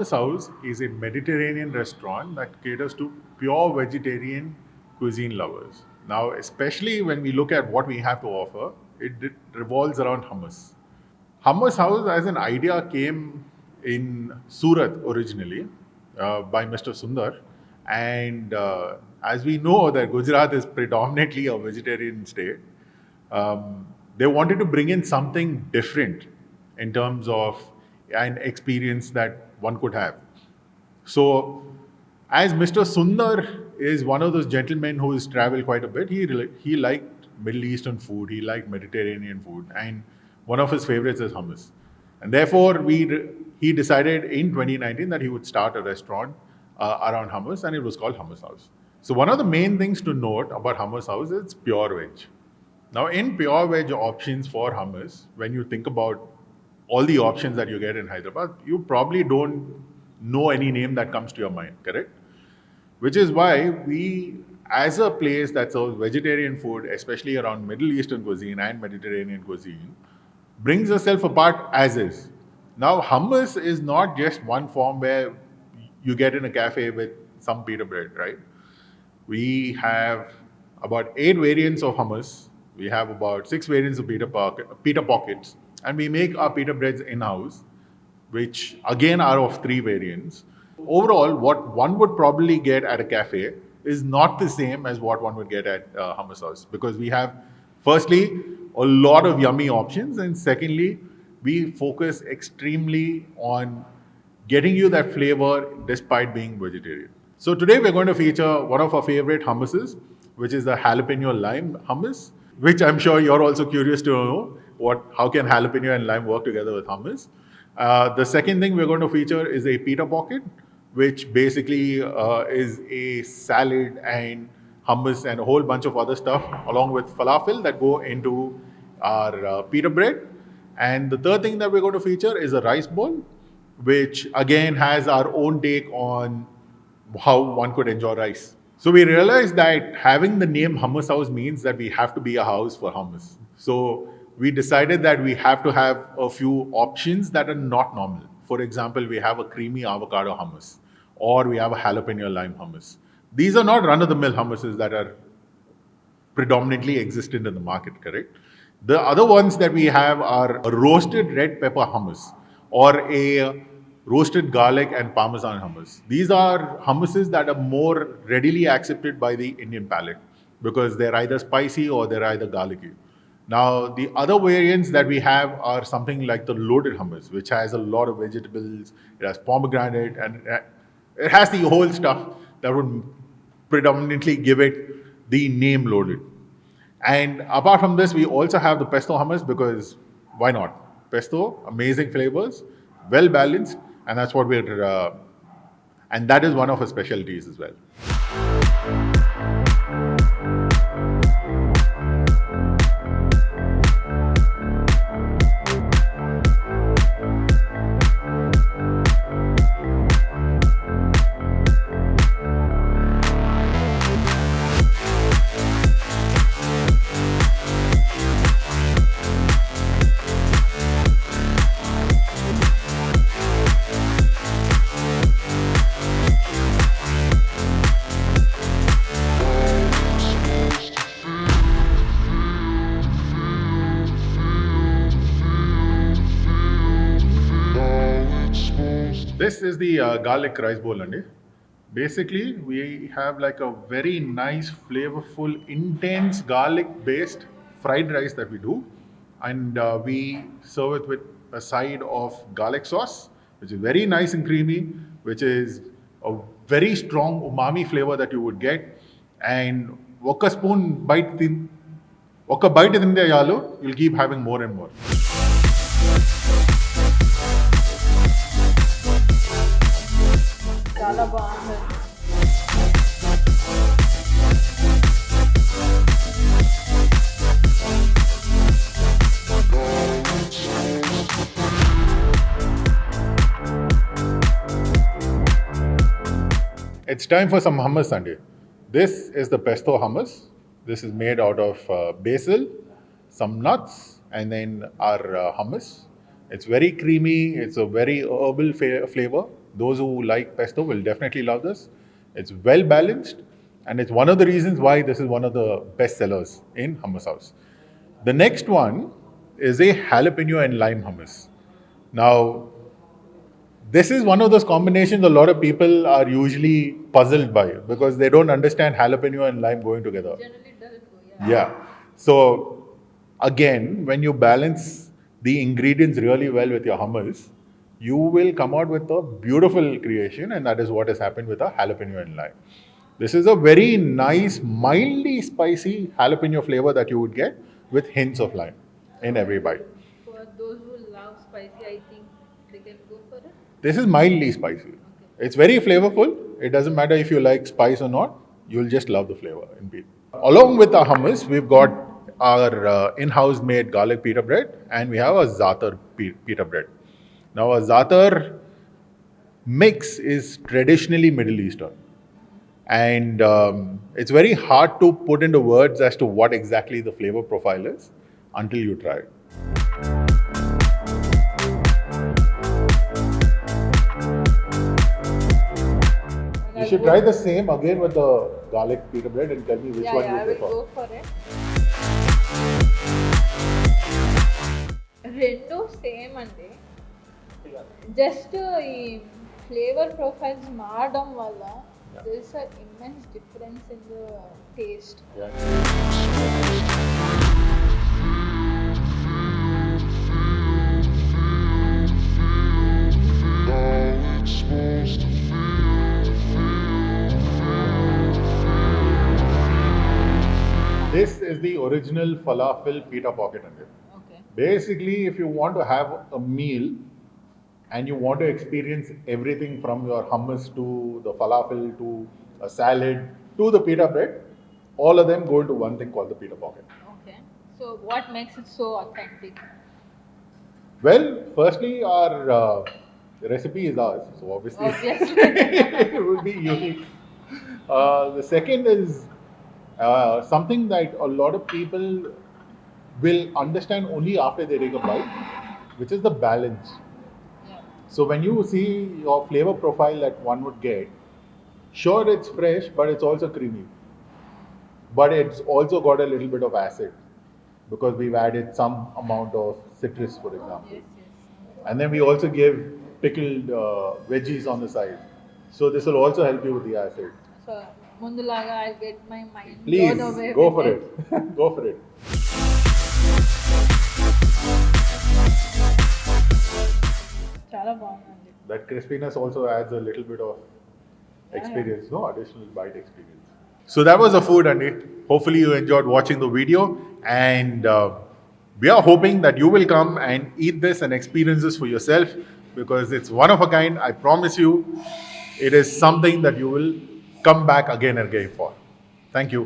Hummus House is a Mediterranean restaurant that caters to pure vegetarian cuisine lovers. Now, especially when we look at what we have to offer, it revolves around hummus. Hummus House as an idea came in Surat originally by Mr. Sundar. And as we know that Gujarat is predominantly a vegetarian state, they wanted to bring in something different in terms of an experience that one could have. So, as Mr. Sundar is one of those gentlemen who has traveled quite a bit, he liked Middle Eastern food, he liked Mediterranean food, and one of his favorites is hummus. And therefore, he decided in 2019 that he would start a restaurant around hummus, and it was called Hummus House. So, one of the main things to note about Hummus House is it's pure veg. Now, in pure veg options for hummus, when you think about all the options that you get in Hyderabad, you probably don't know any name that comes to your mind, correct? Which is why we, as a place that serves vegetarian food, especially around Middle Eastern cuisine and Mediterranean cuisine, brings itself apart as is. Now, hummus is not just one form where you get in a cafe with some pita bread, right? We have about 8 variants of hummus. We have about 6 variants of pita pockets, and we make our pita breads in-house, which again are of 3 variants. Overall, what one would probably get at a cafe is not the same as what one would get at Hummus House, because we have, firstly, a lot of yummy options, and secondly, we focus extremely on getting you that flavor despite being vegetarian. So today we're going to feature one of our favorite hummuses, which is the jalapeno lime hummus, which I'm sure you're also curious to know how can jalapeno and lime work together with hummus. The second thing we're going to feature is a pita pocket, which basically is a salad and hummus and a whole bunch of other stuff, along with falafel that go into our pita bread. And the third thing that we're going to feature is a rice bowl, which again has our own take on how one could enjoy rice. So we realized that having the name Hummus House means that we have to be a house for hummus. So we decided that we have to have a few options that are not normal. For example, we have a creamy avocado hummus, or we have a jalapeno lime hummus. These are not run-of-the-mill hummuses that are predominantly existent in the market, correct? The other ones that we have are a roasted red pepper hummus or a roasted garlic and parmesan hummus. These are hummuses that are more readily accepted by the Indian palate because they're either spicy or they're either garlicky. Now, the other variants that we have are something like the loaded hummus, which has a lot of vegetables, it has pomegranate, and it has the whole stuff that would predominantly give it the name loaded. And apart from this, we also have the pesto hummus because why not? Pesto, amazing flavors, well balanced, and that's what and that is one of our specialties as well. This is the garlic rice bowl, Andy. Basically, we have like a very nice, flavorful, intense garlic-based fried rice that we do, and we serve it with a side of garlic sauce, which is very nice and creamy, which is a very strong umami flavor that you would get, and oka bite tinde yalu, you'll keep having more and more. చాలా బాగుంది. It's time for some hummus, Sandy. This is the pesto hummus. This is made out of basil, some nuts, and then our hummus. It's very creamy. It's a very herbal flavor. Those who like pesto will definitely love this. It's well balanced, and it's one of the reasons why this is one of the best sellers in Hummus House. The next one is a jalapeno and lime hummus. Now, this is one of those combinations a lot of people are usually puzzled by because they don't understand jalapeno and lime going together. Generally it doesn't go, Yeah. So again, when you balance the ingredients really well with your hummus, you will come out with a beautiful creation, and that is what has happened with a jalapeno and lime. This is a very nice, mildly spicy jalapeno flavor that you would get with hints of lime in every bite. For those who love spicy, I think they can go for it. This is mildly spicy. It's very flavorful. It doesn't matter if you like spice or not. You'll just love the flavor in beef. Along with our hummus, we've got our in-house made garlic pita bread, and we have a za'atar pita bread. Now, a za'atar mix is traditionally Middle Eastern, and it's very hard to put into words as to what exactly the flavor profile is until you try it. You should try the same again with the garlic pita bread and tell me which one you I will prefer. go for it. రెండు same అండి, just ఈ flavour profiles మారడం వల్ల there is an immense difference in the taste. This is the original falafel pita pocket. Okay. Basically, if you want to have a meal and you want to experience everything from your hummus to the falafel to a salad to the pita bread, all of them go into one thing called the pita pocket. Okay. So what makes it so authentic? Well, firstly, our recipe is ours, so obviously it will be unique. The second is something that a lot of people will understand only after they take a bite, which is the balance. Yeah. So when you see your flavor profile that one would get, sure it's fresh, but it's also creamy. But it's also got a little bit of acid because we've added some amount of citrus, for example. Yes, yes. And then we also give pickled veggies on the side. So this will also help you with the acid. So ముందులాగా I get my mind Please, blown away go with for it. Go for it. చాలా బాగుందండి. That crispiness also adds a little bit of experience, no additional bite experience. So that was the food, Andy. Hopefully you enjoyed watching the video, and we are hoping that you will come and eat this and experience this for yourself because it's one of a kind. I promise you, it is something that you will come back again and again for. Thank you.